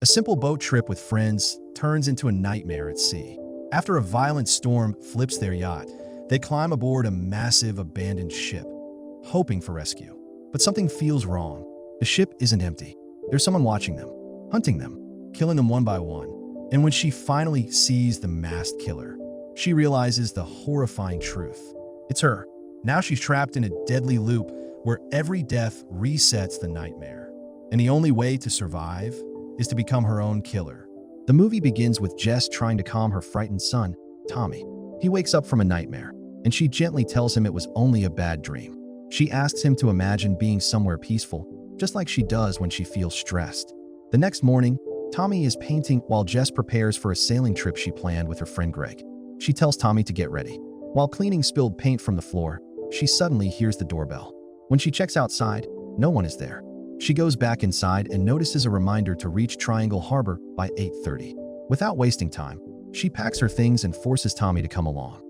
A simple boat trip with friends turns into a nightmare at sea. After a violent storm flips their yacht, they climb aboard a massive abandoned ship, hoping for rescue. But something feels wrong. The ship isn't empty. There's someone watching them, hunting them, killing them one by one. And when she finally sees the masked killer, she realizes the horrifying truth. It's her. Now she's trapped in a deadly loop where every death resets the nightmare. And the only way to survive is to become her own killer. The movie begins with Jess trying to calm her frightened son, Tommy. He wakes up from a nightmare, and she gently tells him it was only a bad dream. She asks him to imagine being somewhere peaceful, just like she does when she feels stressed. The next morning, Tommy is painting while Jess prepares for a sailing trip she planned with her friend Greg. She tells Tommy to get ready. While cleaning spilled paint from the floor, she suddenly hears the doorbell. When she checks outside, no one is there. She goes back inside and notices a reminder to reach Triangle Harbor by 8:30. Without wasting time, she packs her things and forces Tommy to come along.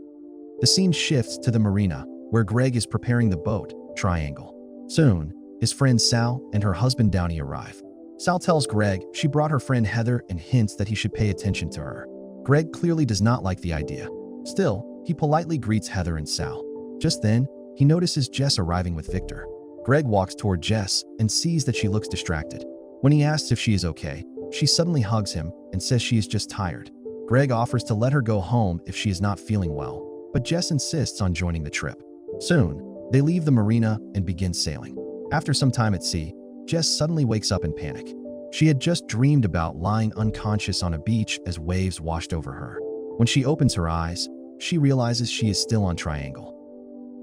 The scene shifts to the marina, where Greg is preparing the boat, Triangle. Soon, his friend Sal and her husband Downey arrive. Sal tells Greg she brought her friend Heather and hints that he should pay attention to her. Greg clearly does not like the idea. Still, he politely greets Heather and Sal. Just then, he notices Jess arriving with Victor. Greg walks toward Jess and sees that she looks distracted. When he asks if she is okay, she suddenly hugs him and says she is just tired. Greg offers to let her go home if she is not feeling well, but Jess insists on joining the trip. Soon, they leave the marina and begin sailing. After some time at sea, Jess suddenly wakes up in panic. She had just dreamed about lying unconscious on a beach as waves washed over her. When she opens her eyes, she realizes she is still on Triangle.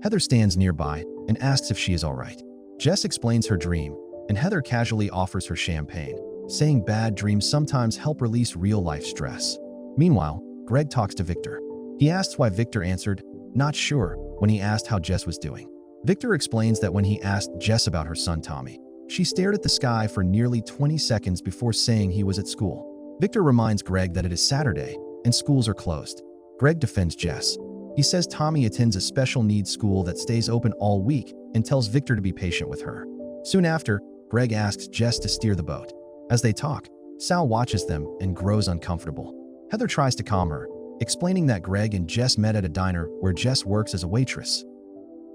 Heather stands nearby and asks if she is all right. Jess explains her dream, and Heather casually offers her champagne, saying bad dreams sometimes help release real-life stress. Meanwhile, Greg talks to Victor. He asks why Victor answered, "Not sure," when he asked how Jess was doing. Victor explains that when he asked Jess about her son Tommy, she stared at the sky for nearly 20 seconds before saying he was at school. Victor reminds Greg that it is Saturday and schools are closed. Greg defends Jess. He says Tommy attends a special needs school that stays open all week and tells Victor to be patient with her. Soon after, Greg asks Jess to steer the boat. As they talk, Sal watches them and grows uncomfortable. Heather tries to calm her, explaining that Greg and Jess met at a diner where Jess works as a waitress.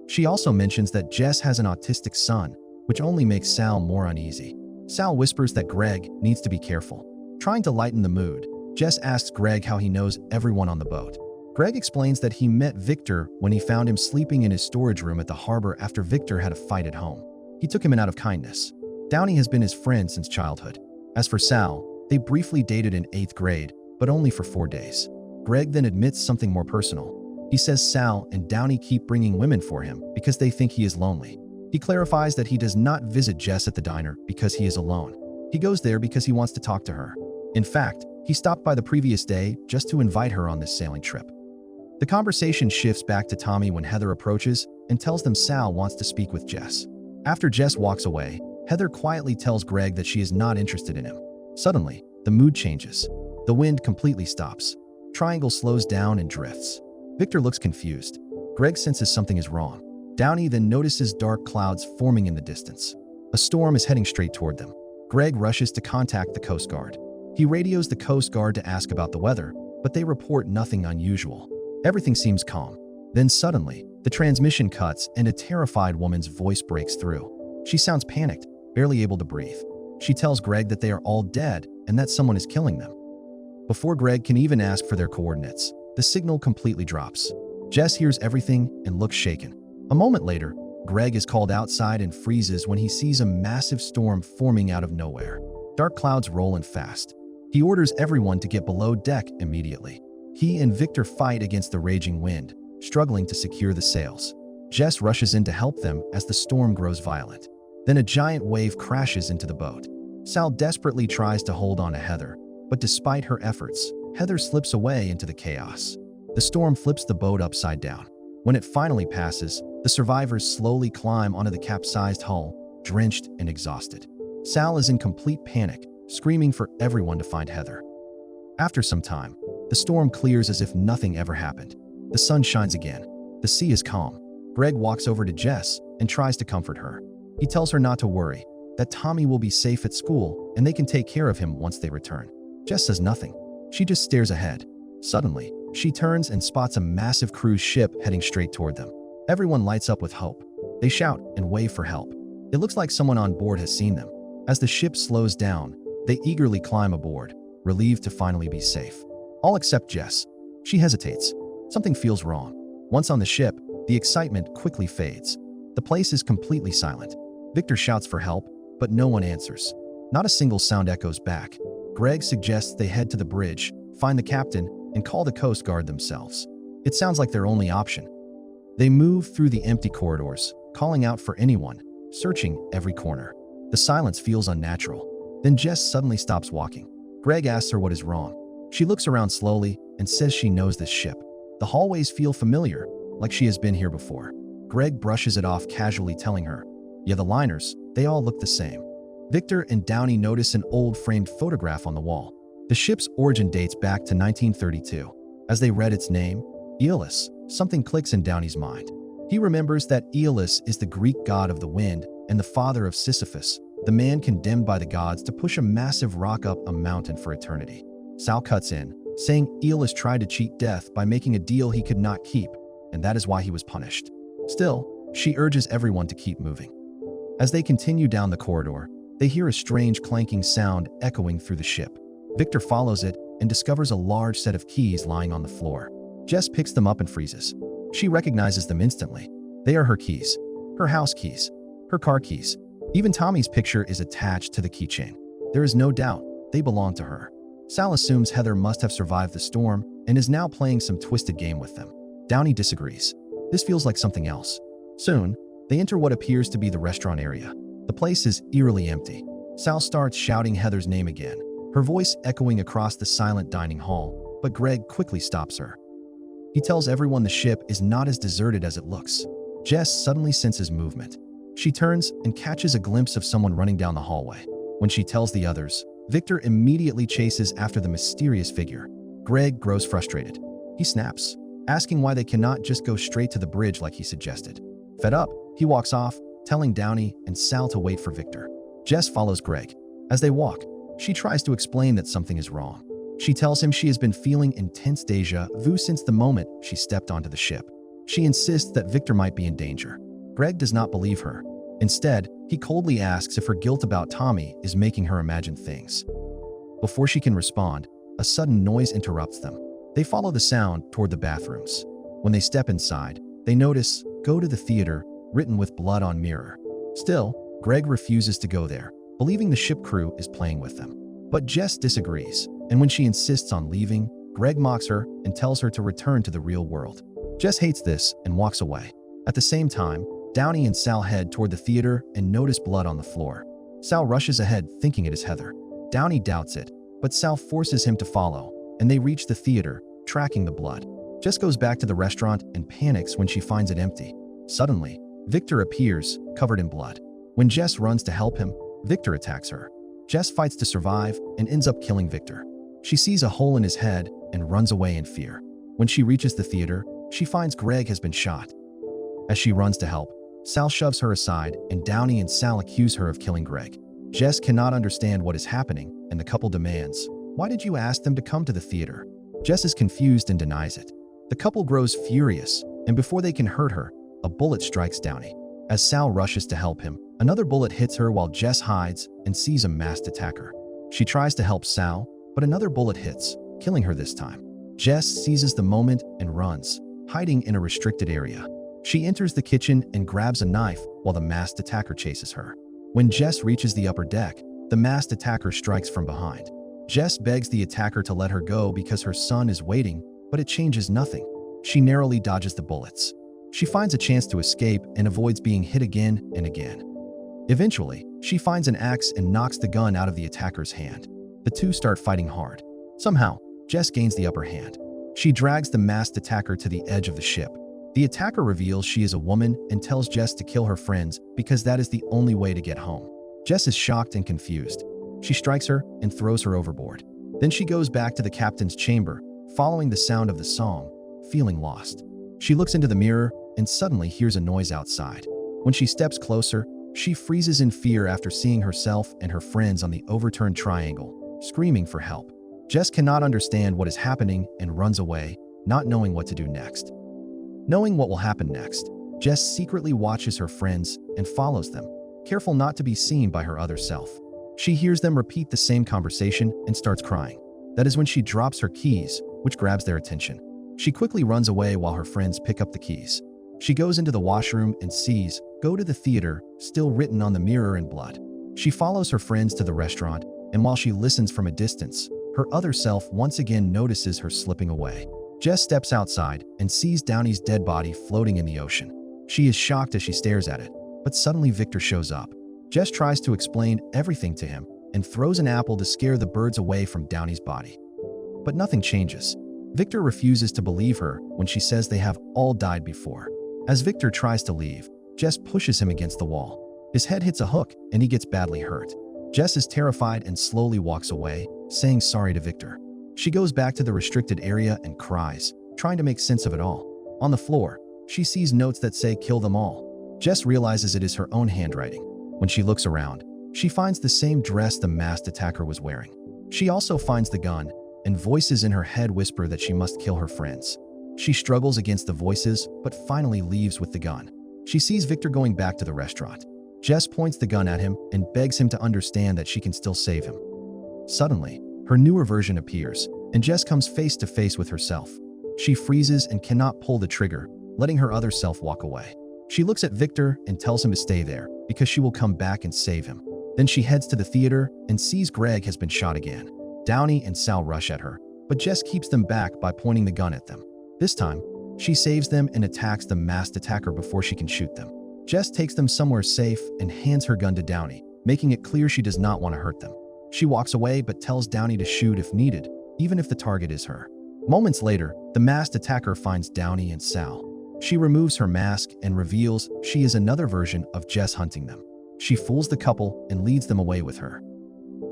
She also mentions that Jess has an autistic son, which only makes Sal more uneasy. Sal whispers that Greg needs to be careful. Trying to lighten the mood, Jess asks Greg how he knows everyone on the boat. Greg explains that he met Victor when he found him sleeping in his storage room at the harbor after Victor had a fight at home. He took him in out of kindness. Downey has been his friend since childhood. As for Sal, they briefly dated in 8th grade, but only for 4 days. Greg then admits something more personal. He says Sal and Downey keep bringing women for him because they think he is lonely. He clarifies that he does not visit Jess at the diner because he is alone. He goes there because he wants to talk to her. In fact, he stopped by the previous day just to invite her on this sailing trip. The conversation shifts back to Tommy when Heather approaches and tells them Sal wants to speak with Jess. After Jess walks away, Heather quietly tells Greg that she is not interested in him. Suddenly, the mood changes. The wind completely stops. Triangle slows down and drifts. Victor looks confused. Greg senses something is wrong. Downey then notices dark clouds forming in the distance. A storm is heading straight toward them. Greg rushes to contact the Coast Guard. He radios the Coast Guard to ask about the weather, but they report nothing unusual. Everything seems calm. Then suddenly, the transmission cuts and a terrified woman's voice breaks through. She sounds panicked, barely able to breathe. She tells Greg that they are all dead and that someone is killing them. Before Greg can even ask for their coordinates, the signal completely drops. Jess hears everything and looks shaken. A moment later, Greg is called outside and freezes when he sees a massive storm forming out of nowhere. Dark clouds roll in fast. He orders everyone to get below deck immediately. He and Victor fight against the raging wind, struggling to secure the sails. Jess rushes in to help them as the storm grows violent. Then a giant wave crashes into the boat. Sal desperately tries to hold on to Heather, but despite her efforts, Heather slips away into the chaos. The storm flips the boat upside down. When it finally passes, the survivors slowly climb onto the capsized hull, drenched and exhausted. Sal is in complete panic, screaming for everyone to find Heather. After some time, the storm clears as if nothing ever happened. The sun shines again. The sea is calm. Greg walks over to Jess and tries to comfort her. He tells her not to worry, that Tommy will be safe at school and they can take care of him once they return. Jess says nothing. She just stares ahead. Suddenly, she turns and spots a massive cruise ship heading straight toward them. Everyone lights up with hope. They shout and wave for help. It looks like someone on board has seen them. As the ship slows down, they eagerly climb aboard, relieved to finally be safe. All except Jess. She hesitates. Something feels wrong. Once on the ship, the excitement quickly fades. The place is completely silent. Victor shouts for help, but no one answers. Not a single sound echoes back. Greg suggests they head to the bridge, find the captain, and call the Coast Guard themselves. It sounds like their only option. They move through the empty corridors, calling out for anyone, searching every corner. The silence feels unnatural. Then Jess suddenly stops walking. Greg asks her what is wrong. She looks around slowly and says she knows this ship. The hallways feel familiar, like she has been here before. Greg brushes it off casually, telling her, "Yeah, the liners, they all look the same." Victor and Downey notice an old framed photograph on the wall. The ship's origin dates back to 1932. As they read its name, Aeolus, something clicks in Downey's mind. He remembers that Aeolus is the Greek god of the wind and the father of Sisyphus, the man condemned by the gods to push a massive rock up a mountain for eternity. Sal cuts in, saying Aeolus tried to cheat death by making a deal he could not keep, and that is why he was punished. Still, she urges everyone to keep moving. As they continue down the corridor, they hear a strange clanking sound echoing through the ship. Victor follows it and discovers a large set of keys lying on the floor. Jess picks them up and freezes. She recognizes them instantly. They are her keys, her house keys, her car keys. Even Tommy's picture is attached to the keychain. There is no doubt they belong to her. Sal assumes Heather must have survived the storm and is now playing some twisted game with them. Downey disagrees. This feels like something else. Soon, they enter what appears to be the restaurant area. The place is eerily empty. Sal starts shouting Heather's name again, her voice echoing across the silent dining hall, but Greg quickly stops her. He tells everyone the ship is not as deserted as it looks. Jess suddenly senses movement. She turns and catches a glimpse of someone running down the hallway. When she tells the others, Victor immediately chases after the mysterious figure. Greg grows frustrated. He snaps, asking why they cannot just go straight to the bridge like he suggested. Fed up, he walks off, telling Downey and Sal to wait for Victor. Jess follows Greg. As they walk, she tries to explain that something is wrong. She tells him she has been feeling intense déjà vu since the moment she stepped onto the ship. She insists that Victor might be in danger. Greg does not believe her. Instead, he coldly asks if her guilt about Tommy is making her imagine things. Before she can respond, a sudden noise interrupts them. They follow the sound toward the bathrooms. When they step inside, they notice "Go to the theater" written with blood on mirror. Still, Greg refuses to go there, believing the ship crew is playing with them. But Jess disagrees, and when she insists on leaving, Greg mocks her and tells her to return to the real world. Jess hates this and walks away. At the same time, Downey and Sal head toward the theater and notice blood on the floor. Sal rushes ahead thinking it is Heather. Downey doubts it, but Sal forces him to follow, and they reach the theater, tracking the blood. Jess goes back to the restaurant and panics when she finds it empty. Suddenly, Victor appears, covered in blood. When Jess runs to help him, Victor attacks her. Jess fights to survive and ends up killing Victor. She sees a hole in his head and runs away in fear. When she reaches the theater, she finds Greg has been shot. As she runs to help, Sal shoves her aside and Downey and Sal accuse her of killing Greg. Jess cannot understand what is happening, and the couple demands, "Why did you ask them to come to the theater?" Jess is confused and denies it. The couple grows furious, and before they can hurt her, a bullet strikes Downey. As Sal rushes to help him, another bullet hits her while Jess hides and sees a masked attacker. She tries to help Sal, but another bullet hits, killing her this time. Jess seizes the moment and runs, hiding in a restricted area. She enters the kitchen and grabs a knife while the masked attacker chases her. When Jess reaches the upper deck, the masked attacker strikes from behind. Jess begs the attacker to let her go because her son is waiting, but it changes nothing. She narrowly dodges the bullets. She finds a chance to escape and avoids being hit again and again. Eventually, she finds an axe and knocks the gun out of the attacker's hand. The two start fighting hard. Somehow, Jess gains the upper hand. She drags the masked attacker to the edge of the ship. The attacker reveals she is a woman and tells Jess to kill her friends because that is the only way to get home. Jess is shocked and confused. She strikes her and throws her overboard. Then she goes back to the captain's chamber, following the sound of the song, feeling lost. She looks into the mirror and suddenly hears a noise outside. When she steps closer, She freezes in fear after seeing herself and her friends on the overturned triangle, screaming for help. Jess cannot understand what is happening and runs away, not knowing what to do next. Knowing what will happen next, Jess secretly watches her friends and follows them, careful not to be seen by her other self. She hears them repeat the same conversation and starts crying. That is when she drops her keys, which grabs their attention. She quickly runs away while her friends pick up the keys. She goes into the washroom and sees "Go to the theater" still written on the mirror in blood. She follows her friends to the restaurant, and while she listens from a distance, her other self once again notices her slipping away. Jess steps outside and sees Downey's dead body floating in the ocean. She is shocked as she stares at it, but suddenly Victor shows up. Jess tries to explain everything to him and throws an apple to scare the birds away from Downey's body. But nothing changes. Victor refuses to believe her when she says they have all died before. As Victor tries to leave, Jess pushes him against the wall. His head hits a hook and he gets badly hurt. Jess is terrified and slowly walks away, saying sorry to Victor. She goes back to the restricted area and cries, trying to make sense of it all. On the floor, she sees notes that say "kill them all." Jess realizes it is her own handwriting. When she looks around, she finds the same dress the masked attacker was wearing. She also finds the gun, and voices in her head whisper that she must kill her friends. She struggles against the voices, but finally leaves with the gun. She sees Victor going back to the restaurant. Jess points the gun at him and begs him to understand that she can still save him. Suddenly, her newer version appears, and Jess comes face to face with herself. She freezes and cannot pull the trigger, letting her other self walk away. She looks at Victor and tells him to stay there, because she will come back and save him. Then she heads to the theater and sees Greg has been shot again. Downey and Sal rush at her, but Jess keeps them back by pointing the gun at them. This time, she saves them and attacks the masked attacker before she can shoot them. Jess takes them somewhere safe and hands her gun to Downey, making it clear she does not want to hurt them. She walks away but tells Downey to shoot if needed, even if the target is her. Moments later, the masked attacker finds Downey and Sal. She removes her mask and reveals she is another version of Jess hunting them. She fools the couple and leads them away with her.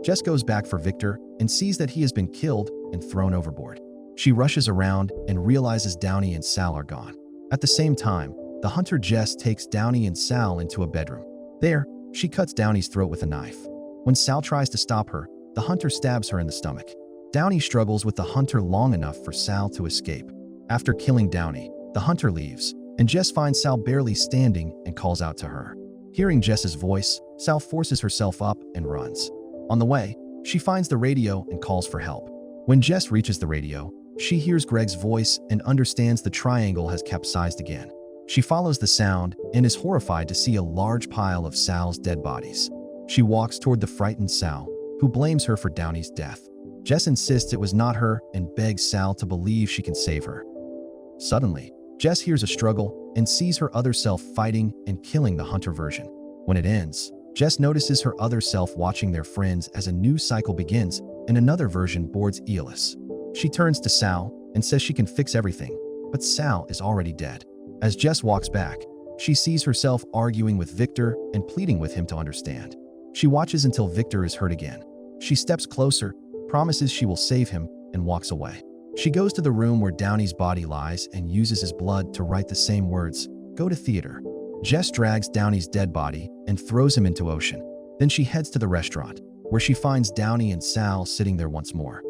Jess goes back for Victor and sees that he has been killed and thrown overboard. She rushes around and realizes Downey and Sal are gone. At the same time, the hunter Jess takes Downey and Sal into a bedroom. There, she cuts Downey's throat with a knife. When Sal tries to stop her, the hunter stabs her in the stomach. Downey struggles with the hunter long enough for Sal to escape. After killing Downey, the hunter leaves, and Jess finds Sal barely standing and calls out to her. Hearing Jess's voice, Sal forces herself up and runs. On the way, she finds the radio and calls for help. When Jess reaches the radio, she hears Greg's voice and understands the triangle has capsized again. She follows the sound and is horrified to see a large pile of Sal's dead bodies. She walks toward the frightened Sal, who blames her for Downey's death. Jess insists it was not her and begs Sal to believe she can save her. Suddenly, Jess hears a struggle and sees her other self fighting and killing the hunter version. When it ends, Jess notices her other self watching their friends as a new cycle begins and another version boards Eolus. She turns to Sal and says she can fix everything, but Sal is already dead. As Jess walks back, she sees herself arguing with Victor and pleading with him to understand. She watches until Victor is hurt again. She steps closer, promises she will save him, and walks away. She goes to the room where Downey's body lies and uses his blood to write the same words, "Go to theater." Jess drags Downey's dead body and throws him into ocean. Then she heads to the restaurant, where she finds Downey and Sal sitting there once more.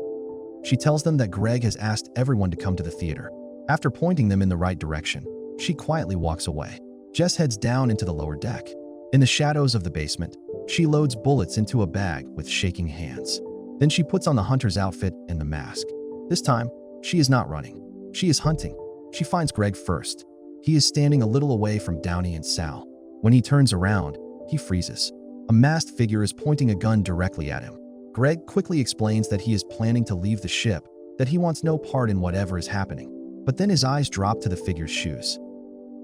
She tells them that Greg has asked everyone to come to the theater. After pointing them in the right direction, she quietly walks away. Jess heads down into the lower deck. In the shadows of the basement, she loads bullets into a bag with shaking hands. Then she puts on the hunter's outfit and the mask. This time, she is not running. She is hunting. She finds Greg first. He is standing a little away from Downey and Sal. When he turns around, he freezes. A masked figure is pointing a gun directly at him. Greg quickly explains that he is planning to leave the ship, that he wants no part in whatever is happening. But then his eyes drop to the figure's shoes.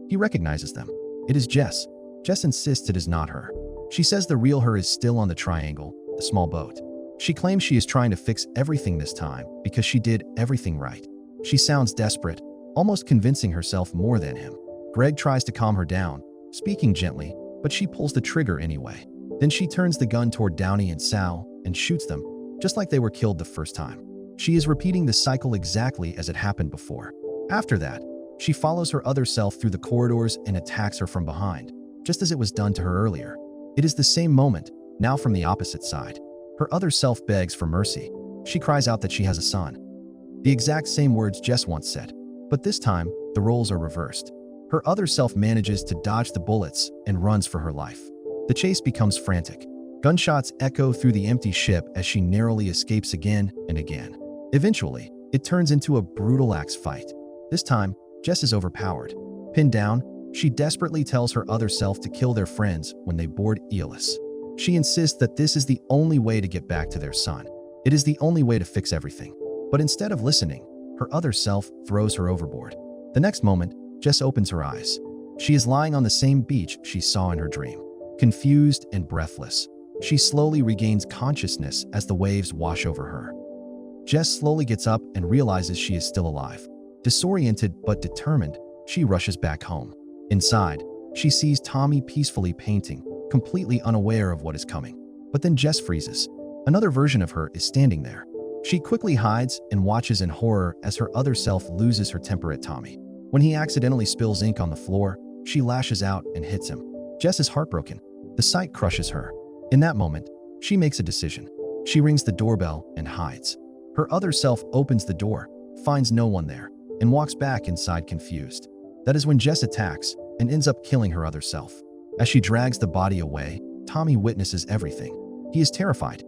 He recognizes them. It is Jess. Jess insists it is not her. She says the real her is still on the triangle, the small boat. She claims she is trying to fix everything this time because she did everything right. She sounds desperate, almost convincing herself more than him. Greg tries to calm her down, speaking gently, but she pulls the trigger anyway. Then she turns the gun toward Downey and Sal and shoots them, just like they were killed the first time. She is repeating the cycle exactly as it happened before. After that, she follows her other self through the corridors and attacks her from behind, just as it was done to her earlier. It is the same moment, now from the opposite side. Her other self begs for mercy. She cries out that she has a son. The exact same words Jess once said. But this time, the roles are reversed. Her other self manages to dodge the bullets and runs for her life. The chase becomes frantic. Gunshots echo through the empty ship as she narrowly escapes again and again. Eventually, it turns into a brutal axe fight. This time, Jess is overpowered. Pinned down, she desperately tells her other self to kill their friends when they board Aeolus. She insists that this is the only way to get back to their son. It is the only way to fix everything. But instead of listening, her other self throws her overboard. The next moment, Jess opens her eyes. She is lying on the same beach she saw in her dream. Confused and breathless, she slowly regains consciousness as the waves wash over her. Jess slowly gets up and realizes she is still alive. Disoriented but determined, she rushes back home. Inside, she sees Tommy peacefully painting, completely unaware of what is coming. But then Jess freezes. Another version of her is standing there. She quickly hides and watches in horror as her other self loses her temper at Tommy. When he accidentally spills ink on the floor, she lashes out and hits him. Jess is heartbroken. The sight crushes her. In that moment, she makes a decision. She rings the doorbell and hides. Her other self opens the door, finds no one there, and walks back inside confused. That is when Jess attacks and ends up killing her other self. As she drags the body away, Tommy witnesses everything. He is terrified.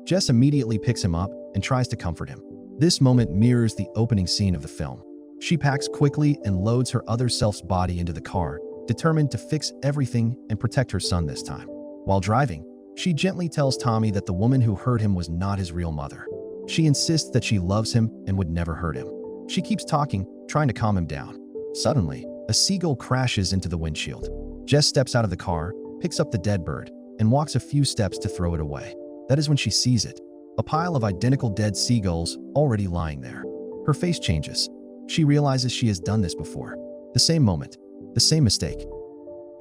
Jess immediately picks him up and tries to comfort him. This moment mirrors the opening scene of the film. She packs quickly and loads her other self's body into the car, determined to fix everything and protect her son this time. While driving, she gently tells Tommy that the woman who hurt him was not his real mother. She insists that she loves him and would never hurt him. She keeps talking, trying to calm him down. Suddenly, a seagull crashes into the windshield. Jess steps out of the car, picks up the dead bird, and walks a few steps to throw it away. That is when she sees it, a pile of identical dead seagulls already lying there. Her face changes. She realizes she has done this before. The same moment, the same mistake.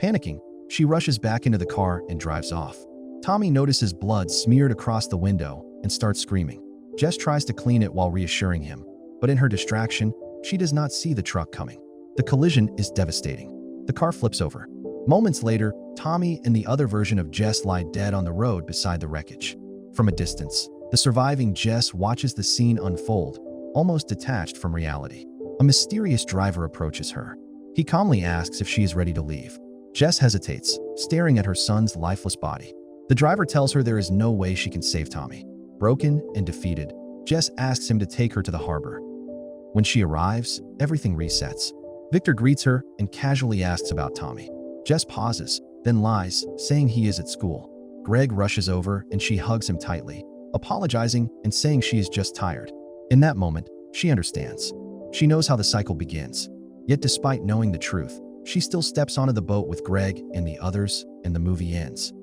Panicking, she rushes back into the car and drives off. Tommy notices blood smeared across the window and starts screaming. Jess tries to clean it while reassuring him, but in her distraction, she does not see the truck coming. The collision is devastating. The car flips over. Moments later, Tommy and the other version of Jess lie dead on the road beside the wreckage. From a distance, the surviving Jess watches the scene unfold, almost detached from reality. A mysterious driver approaches her. He calmly asks if she is ready to leave. Jess hesitates, staring at her son's lifeless body. The driver tells her there is no way she can save Tommy. Broken and defeated, Jess asks him to take her to the harbor. When she arrives, everything resets. Victor greets her and casually asks about Tommy. Jess pauses, then lies, saying he is at school. Greg rushes over and she hugs him tightly, apologizing and saying she is just tired. In that moment, she understands. She knows how the cycle begins. Yet despite knowing the truth, she still steps onto the boat with Greg and the others, and the movie ends.